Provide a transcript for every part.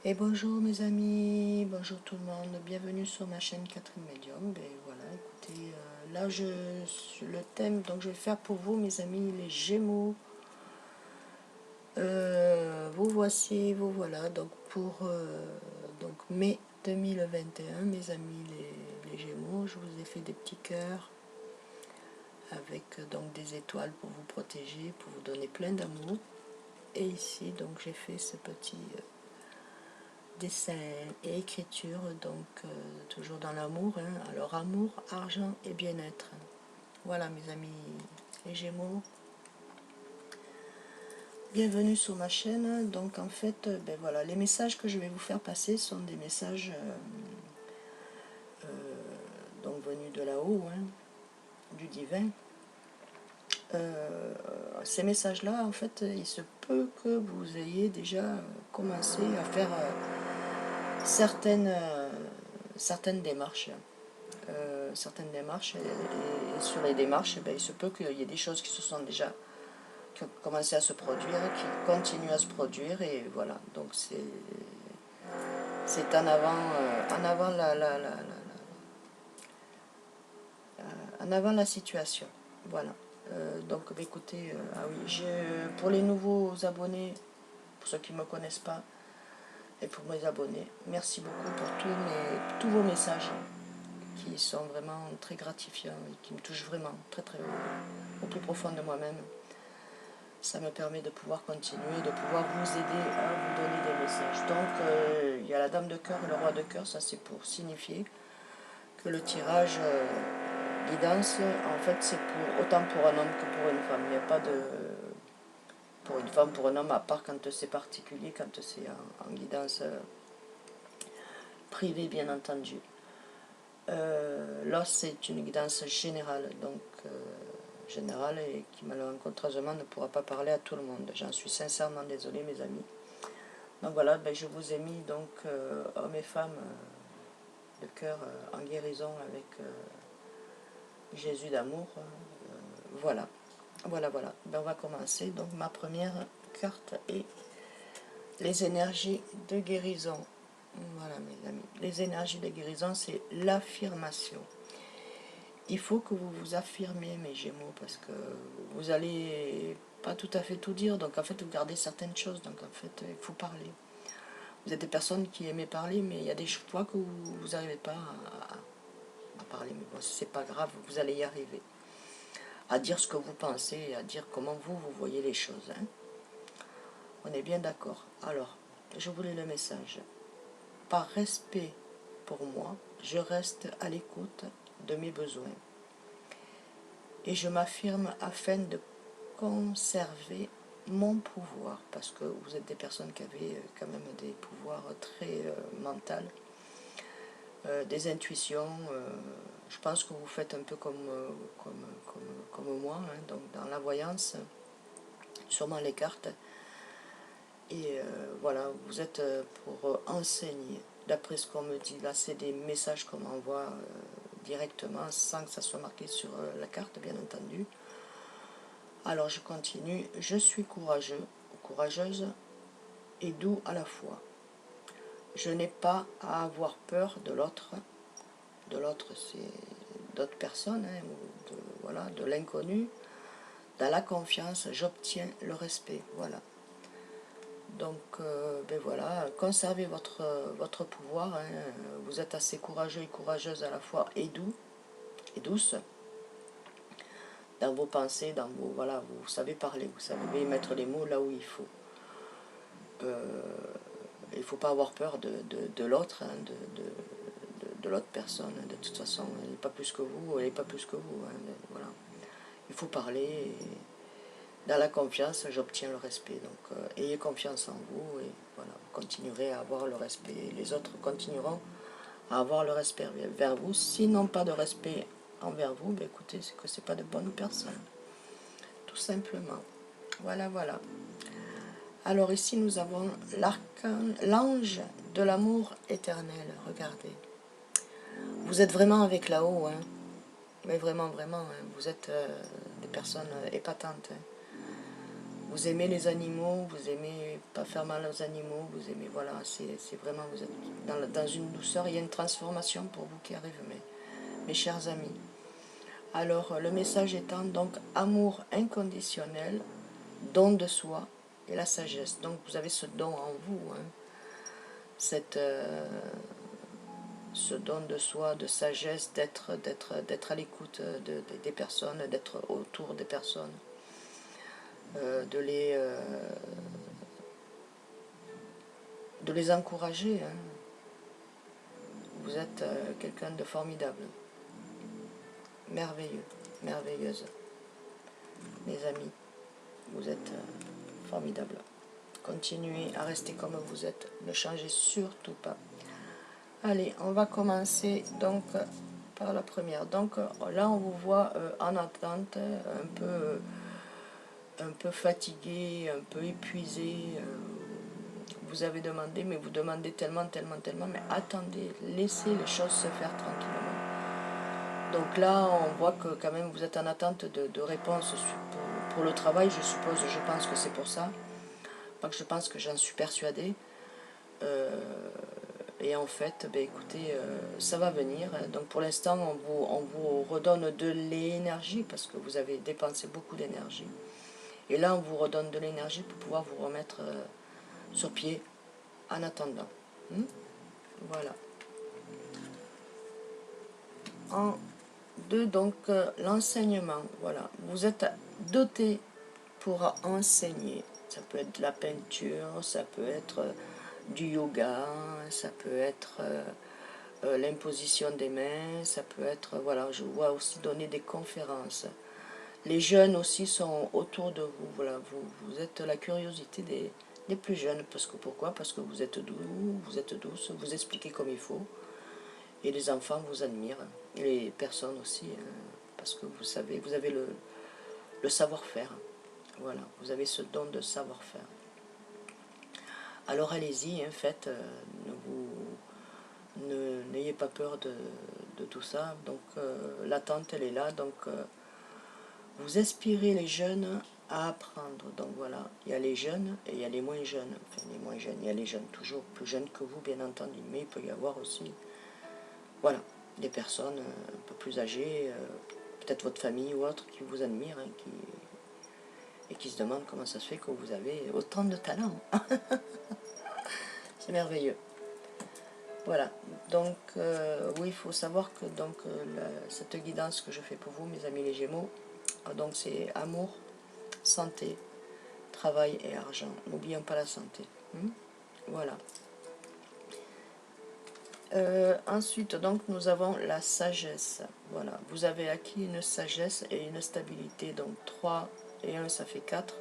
Et bonjour mes amis, bonjour tout le monde, bienvenue sur ma chaîne Catherine Medium. Ben voilà, écoutez, là le thème donc je vais faire pour vous mes amis les Gémeaux. Vous voici, vous voilà donc pour donc mai 2021 mes amis les Gémeaux. Je vous ai fait des petits cœurs avec donc des étoiles pour vous protéger, pour vous donner plein d'amour. Et ici donc j'ai fait ce petit dessin et écriture, donc toujours dans l'amour, hein. Alors amour, argent et bien-être. Voilà mes amis les Gémeaux, bienvenue sur ma chaîne. Donc en fait, ben voilà, les messages que je vais vous faire passer sont des messages donc venus de là-haut, hein, du divin. Ces messages-là, en fait, il se peut que vous ayez déjà commencé à faire certaines démarches. Et sur les démarches, eh ben, il se peut qu'il y ait des choses qui ont commencé à se produire, qui continuent à se produire, et voilà. Donc c'est en avant la situation. Voilà. Donc bah, écoutez, ah oui, pour les nouveaux abonnés, pour ceux qui ne me connaissent pas, et pour mes abonnés, merci beaucoup pour tous vos messages qui sont vraiment très gratifiants et qui me touchent vraiment très très au plus profond de moi-même. Ça me permet de pouvoir continuer, de pouvoir vous aider à vous donner des messages. Donc il y a la dame de cœur et le roi de cœur, ça c'est pour signifier que le tirage guidance, en fait c'est pour autant pour un homme que pour une femme. Il n'y a pas de pour une femme, pour un homme, à part quand c'est particulier, quand c'est en guidance privée bien entendu. Là c'est une guidance générale, donc générale, et qui malheureusement ne pourra pas parler à tout le monde. J'en suis sincèrement désolée mes amis. Donc voilà, ben, je vous ai mis donc hommes et femmes de cœur en guérison avec Jésus d'amour. Voilà, voilà. Ben, on va commencer. Donc ma première carte est les énergies de guérison. Voilà mes amis. Les énergies de guérison, c'est l'affirmation. Il faut que vous vous affirmez mes Gémeaux, parce que vous allez pas tout à fait tout dire. Donc en fait vous gardez certaines choses. Donc en fait il faut parler. Vous êtes des personnes qui aiment parler, mais il y a des fois que vous n'arrivez pas à parler. Mais bon, c'est pas grave, vous allez y arriver. À dire ce que vous pensez, à dire comment vous voyez les choses. Hein. On est bien d'accord. Alors, je voulais le message. Par respect pour moi, je reste à l'écoute de mes besoins. Et je m'affirme afin de conserver mon pouvoir. Parce que vous êtes des personnes qui avaient quand même des pouvoirs très mentaux. Des intuitions. Je pense que vous faites un peu comme moi, hein, donc dans la voyance, sûrement les cartes. Et voilà, vous êtes pour enseigner. D'après ce qu'on me dit, là c'est des messages qu'on m'envoie directement sans que ça soit marqué sur la carte, bien entendu. Alors je continue. Je suis courageux, courageuse et doux à la fois. Je n'ai pas à avoir peur de l'autre. De l'autre, c'est d'autres personnes, hein, voilà, de l'inconnu. Dans la confiance, j'obtiens le respect. Voilà. Donc, ben voilà, conservez votre pouvoir. Hein. Vous êtes assez courageux et courageuse à la fois, et doux et douce dans vos pensées, dans vos, voilà, vous savez parler, vous savez mettre les mots là où il faut. Il ne faut pas avoir peur de l'autre, hein, de l'autre personne. De toute façon, elle n'est pas plus que vous, elle n'est pas plus que vous. Hein, voilà. Il faut parler. Et dans la confiance, j'obtiens le respect. Donc, ayez confiance en vous et voilà, vous continuerez à avoir le respect. Les autres continueront à avoir le respect vers vous. S'ils n'ont pas de respect envers vous, ben écoutez, c'est que ce n'est pas de bonnes personnes. Tout simplement. Voilà, voilà. Alors ici, nous avons l'ange de l'amour éternel. Regardez. Vous êtes vraiment avec là-haut, hein. Mais vraiment, vraiment, hein. Vous êtes des personnes épatantes. Hein. Vous aimez les animaux, vous aimez pas faire mal aux animaux, vous aimez, voilà, c'est vraiment, vous êtes dans une douceur, il y a une transformation pour vous qui arrive, mes chers amis. Alors, le message étant donc amour inconditionnel, don de soi et la sagesse. Donc, vous avez ce don en vous, hein, ce don de soi, de sagesse, d'être à l'écoute des personnes, d'être autour des personnes, de les encourager. Hein. Vous êtes quelqu'un de formidable, merveilleux, merveilleuse. Les amis, vous êtes formidables. Continuez à rester comme vous êtes, ne changez surtout pas. Allez, on va commencer donc par la première. Donc là, on vous voit en attente, un peu fatigué, un peu épuisé. Vous avez demandé, mais vous demandez tellement, mais attendez, laissez les choses se faire tranquillement. Donc là, on voit que quand même vous êtes en attente de réponses pour le travail, je suppose, je pense que c'est pour ça. Pas que je pense, que j'en suis persuadée. Et en fait, ben écoutez, ça va venir. Donc pour l'instant, on vous redonne de l'énergie parce que vous avez dépensé beaucoup d'énergie. Et là, on vous redonne de l'énergie pour pouvoir vous remettre sur pied en attendant. Voilà. En deux, donc l'enseignement. Voilà. Vous êtes doté pour enseigner. Ça peut être de la peinture, ça peut être du yoga, ça peut être l'imposition des mains, ça peut être, voilà, je vois aussi donner des conférences. Les jeunes aussi sont autour de vous, voilà, vous êtes la curiosité des plus jeunes, parce que pourquoi? Parce que vous êtes doux, vous êtes douce, vous expliquez comme il faut, et les enfants vous admirent, et les personnes aussi, parce que vous savez, vous avez le savoir-faire, voilà, vous avez ce don de savoir-faire. Alors allez-y, hein, faites, n'ayez pas peur de tout ça. Donc l'attente elle est là, donc vous inspirez les jeunes à apprendre. Donc voilà, il y a les jeunes et il y a les moins jeunes. Enfin les moins jeunes, il y a les jeunes toujours plus jeunes que vous bien entendu, mais il peut y avoir aussi, voilà, des personnes un peu plus âgées, peut-être votre famille ou autre qui vous admire, hein, et qui se demandent comment ça se fait que vous avez autant de talent. C'est merveilleux. Voilà, donc oui, il faut savoir que donc, cette guidance que je fais pour vous, mes amis les Gémeaux, donc c'est amour, santé, travail et argent. N'oublions pas la santé. Voilà. Ensuite, donc, nous avons la sagesse. Voilà, vous avez acquis une sagesse et une stabilité. Donc 3 et 1, ça fait 4.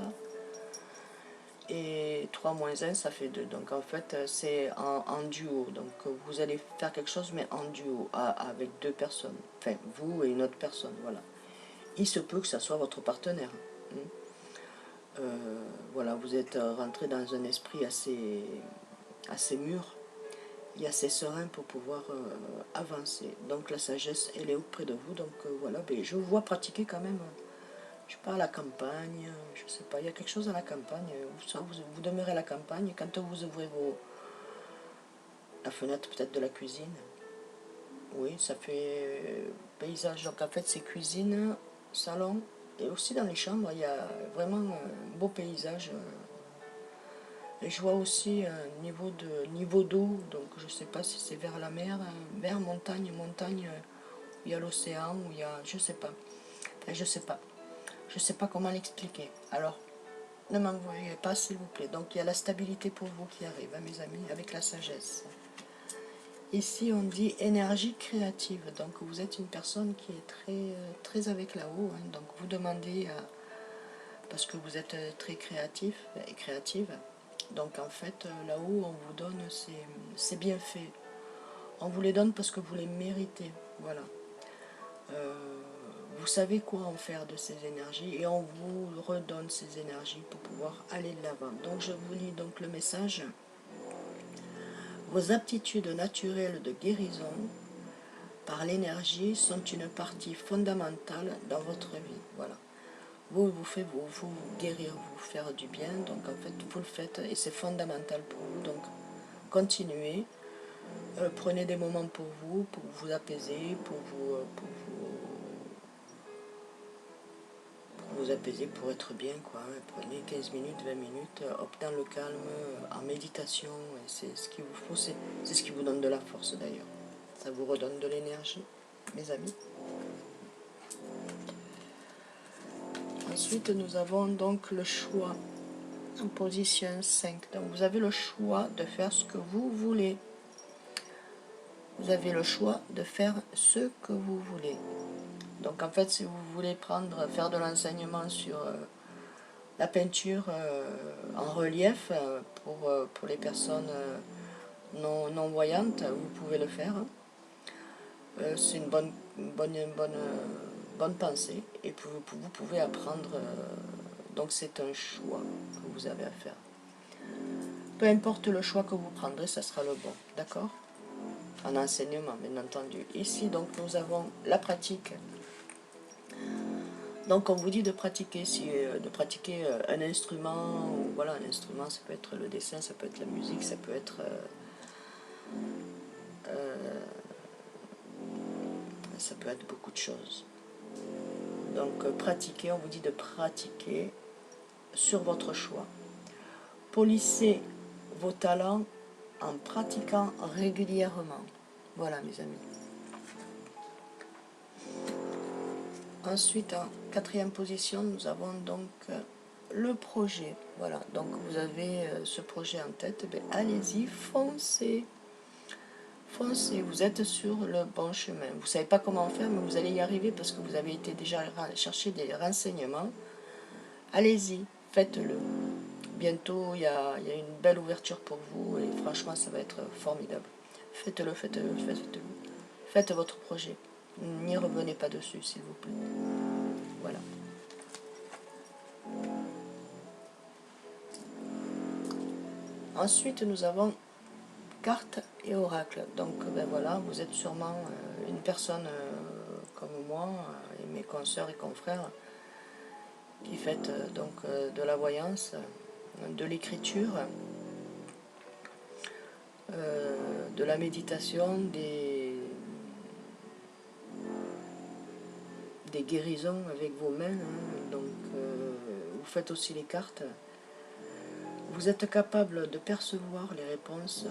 Et 3 moins 1, ça fait 2. Donc en fait, c'est en duo. Donc vous allez faire quelque chose, mais en duo, avec 2 personnes. Enfin, vous et une autre personne, voilà. Il se peut que ça soit votre partenaire. Voilà, vous êtes rentré dans un esprit assez mûr et assez serein pour pouvoir avancer. Donc la sagesse, elle est auprès de vous. Donc voilà, ben, je vous vois pratiquer quand même. Je sais pas, à la campagne, je sais pas, il y a quelque chose à la campagne, vous demeurez à la campagne, quand vous ouvrez la fenêtre peut-être de la cuisine, oui, ça fait paysage, donc en fait c'est cuisine, salon, et aussi dans les chambres, il y a vraiment un beau paysage, et je vois aussi un niveau d'eau, donc je sais pas si c'est vers la mer, vers montagne, où il y a l'océan, où il y a, je sais pas, enfin, je sais pas comment l'expliquer. Alors, ne m'envoyez pas, s'il vous plaît. Donc, il y a la stabilité pour vous qui arrive, hein, mes amis, avec la sagesse. Ici, on dit énergie créative. Donc, vous êtes une personne qui est très avec là-haut. Hein. Donc, vous demandez, parce que vous êtes très créatif et créative. Donc, en fait, là-haut, on vous donne ces bienfaits. On vous les donne parce que vous les méritez. Voilà. Vous savez quoi en faire de ces énergies et on vous redonne ces énergies pour pouvoir aller de l'avant. Donc je vous lis donc le message. Vos aptitudes naturelles de guérison par l'énergie sont une partie fondamentale dans votre vie. Voilà. vous guérir, vous faire du bien. Donc en fait, vous le faites et c'est fondamental pour vous. Donc continuez. Prenez des moments pour vous apaiser, pour vous apaiser, pour être bien, quoi. Prenez 15 minutes, 20 minutes, hop, dans le calme, en méditation, et c'est ce qu'il vous faut, c'est ce qui vous donne de la force d'ailleurs. Ça vous redonne de l'énergie, mes amis. Ensuite, nous avons donc le choix en position 5. Donc vous avez le choix de faire ce que vous voulez. Vous avez le choix de faire ce que vous voulez. Donc en fait, si vous voulez faire de l'enseignement sur la peinture en relief pour les personnes non-voyantes, vous pouvez le faire. C'est une bonne pensée. Et vous pouvez apprendre. Donc c'est un choix que vous avez à faire. Peu importe le choix que vous prendrez, ça sera le bon. D'accord? En enseignement, bien entendu. Ici, donc, nous avons la pratique. Donc, on vous dit de pratiquer, un instrument, ou voilà, un instrument, ça peut être le dessin, ça peut être la musique, ça peut être beaucoup de choses. Donc, pratiquer, on vous dit de pratiquer sur votre choix. Polissez vos talents en pratiquant régulièrement. Voilà, mes amis. Ensuite, en 4e position, nous avons donc le projet. Voilà, donc vous avez ce projet en tête, ben, allez-y, foncez. Foncez, vous êtes sur le bon chemin. Vous ne savez pas comment faire, mais vous allez y arriver parce que vous avez été déjà chercher des renseignements. Allez-y, faites-le. Bientôt, il y a une belle ouverture pour vous et franchement, ça va être formidable. Faites-le, faites-le, faites-le. Faites votre projet. N'y revenez pas dessus, s'il vous plaît. Voilà. Ensuite, nous avons cartes et oracle. Donc, ben voilà, vous êtes sûrement une personne comme moi et mes consoeurs et confrères qui faites donc de la voyance, de l'écriture, de la méditation, des guérisons avec vos mains. Donc, vous faites aussi les cartes. Vous êtes capable de percevoir les réponses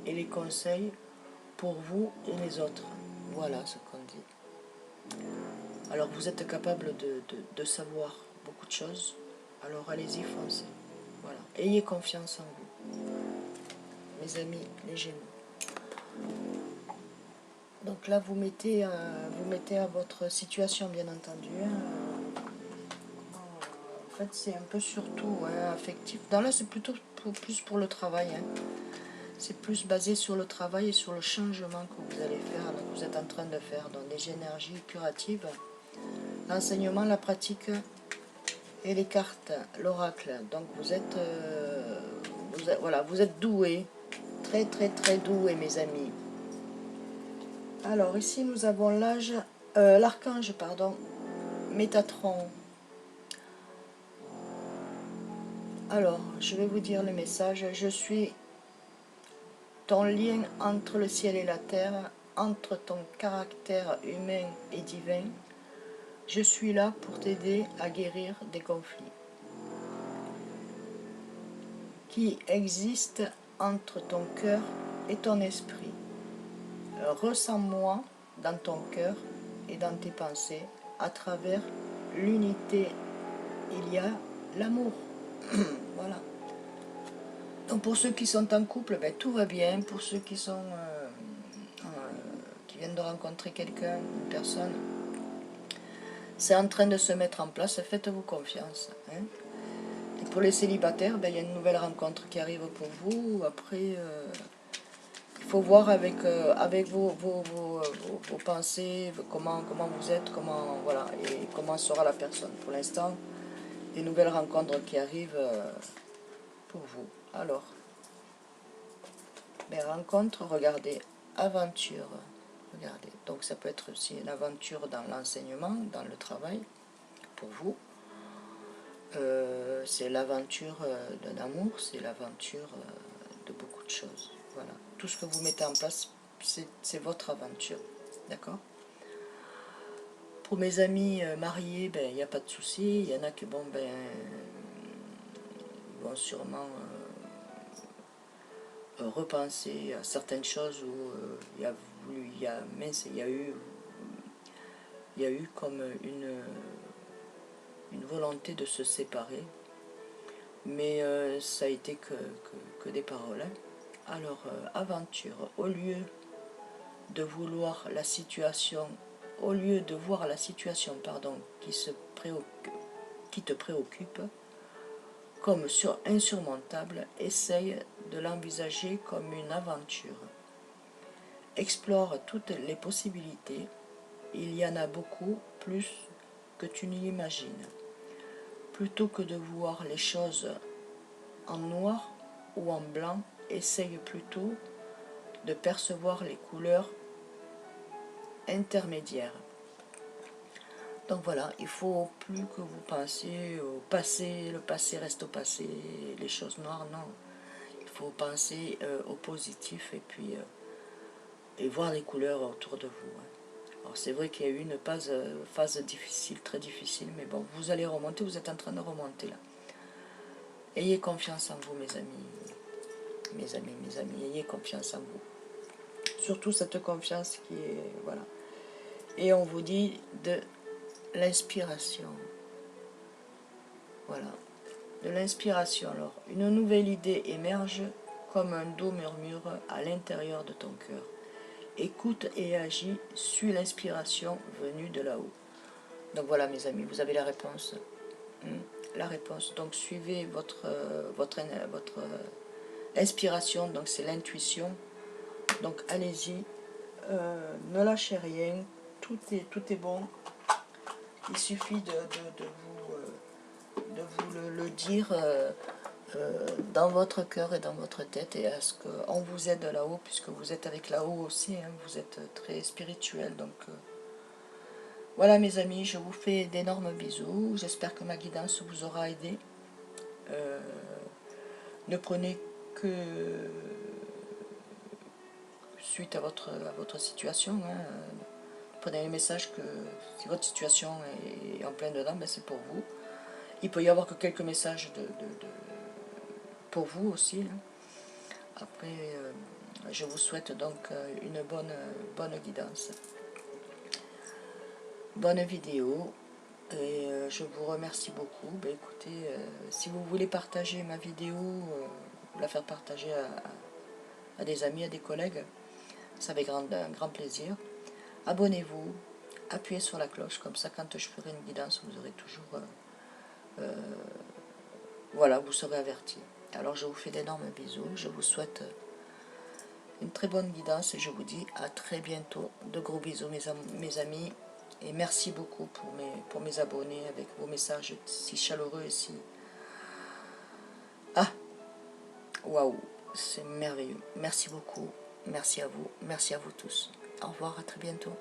et les conseils pour vous et les autres. Voilà ce qu'on dit. Alors vous êtes capable de savoir beaucoup de choses. Alors allez-y, foncez. Voilà. Ayez confiance en vous. Mes amis, les Gémeaux. Donc là, vous mettez à votre situation, bien entendu. En fait, c'est un peu surtout affectif. Dans là, c'est plutôt plus pour le travail. C'est plus basé sur le travail et sur le changement que vous allez faire, là, que vous êtes en train de faire. Donc des énergies curatives, l'enseignement, la pratique et les cartes, l'oracle. Donc vous êtes doués. Très très très doués, mes amis. Alors ici, nous avons l'archange, Métatron. Alors, je vais vous dire le message. Je suis ton lien entre le ciel et la terre, entre ton caractère humain et divin. Je suis là pour t'aider à guérir des conflits qui existent entre ton cœur et ton esprit. Ressens-moi dans ton cœur et dans tes pensées. À travers l'unité, il y a l'amour. Voilà. Donc pour ceux qui sont en couple, ben, tout va bien. Pour ceux qui viennent de rencontrer quelqu'un, une personne, c'est en train de se mettre en place. Faites-vous confiance. Et pour les célibataires, ben, il y a une nouvelle rencontre qui arrive pour vous. Après, il faut voir avec vos pensées, comment vous êtes, voilà, et comment sera la personne. Pour l'instant, des nouvelles rencontres qui arrivent pour vous. Alors, rencontres, regardez, aventure, donc ça peut être aussi une aventure dans l'enseignement, dans le travail, pour vous. c'est l'aventure d'un amour, c'est l'aventure de beaucoup de choses. Voilà. Tout ce que vous mettez en place, c'est votre aventure. D'accord? Pour mes amis mariés, ben, il n'y a pas de souci. Il y en a qui, bon, ben, vont sûrement repenser à certaines choses où il y a eu comme une volonté de se séparer, mais ça a été que des paroles. Hein. Alors, aventure, au lieu de vouloir la situation, au lieu de voir la situation, pardon, qui te préoccupe, comme insurmontable, essaye de l'envisager comme une aventure. Explore toutes les possibilités, il y en a beaucoup plus que tu n'y imagines. Plutôt que de voir les choses en noir ou en blanc, essaye plutôt de percevoir les couleurs intermédiaires. Donc voilà, il faut plus que vous pensiez au passé, le passé reste au passé, les choses noires, non. Il faut penser au positif et puis et voir les couleurs autour de vous. Hein. Alors c'est vrai qu'il y a eu une phase difficile, très difficile, mais bon, vous allez remonter, vous êtes en train de remonter là. Ayez confiance en vous, mes amis, ayez confiance en vous. Surtout cette confiance qui est, voilà. Et on vous dit de l'inspiration. Voilà, de l'inspiration. Alors, une nouvelle idée émerge comme un doux murmure à l'intérieur de ton cœur. Écoute et agis, suis l'inspiration venue de là-haut. Donc voilà, mes amis, vous avez la réponse. La réponse. Donc suivez votre inspiration, donc c'est l'intuition. Donc allez-y, ne lâchez rien, tout est bon. Il suffit de vous le dire dans votre cœur et dans votre tête, et à ce qu'on vous aide là-haut, puisque vous êtes avec là-haut aussi, hein, vous êtes très spirituel. Donc voilà, mes amis, je vous fais d'énormes bisous. J'espère que ma guidance vous aura aidé. Ne prenez que suite à votre situation. Hein. Prenez les messages que si votre situation est en plein dedans, ben c'est pour vous. Il peut y avoir que quelques messages pour vous aussi. Hein. Après, je vous souhaite donc une bonne guidance. Bonne vidéo. Et je vous remercie beaucoup. Ben, écoutez, si vous voulez partager ma vidéo, la faire partager à des amis, à des collègues, ça avec un grand plaisir. Abonnez-vous, appuyez sur la cloche, comme ça quand je ferai une guidance, vous aurez toujours... voilà, vous serez avertis. Alors je vous fais d'énormes bisous, je vous souhaite une très bonne guidance et je vous dis à très bientôt. De gros bisous mes amis. Et merci beaucoup pour mes abonnés avec vos messages si chaleureux et si... Ah, waouh, c'est merveilleux. Merci beaucoup. Merci à vous tous. Au revoir, à très bientôt.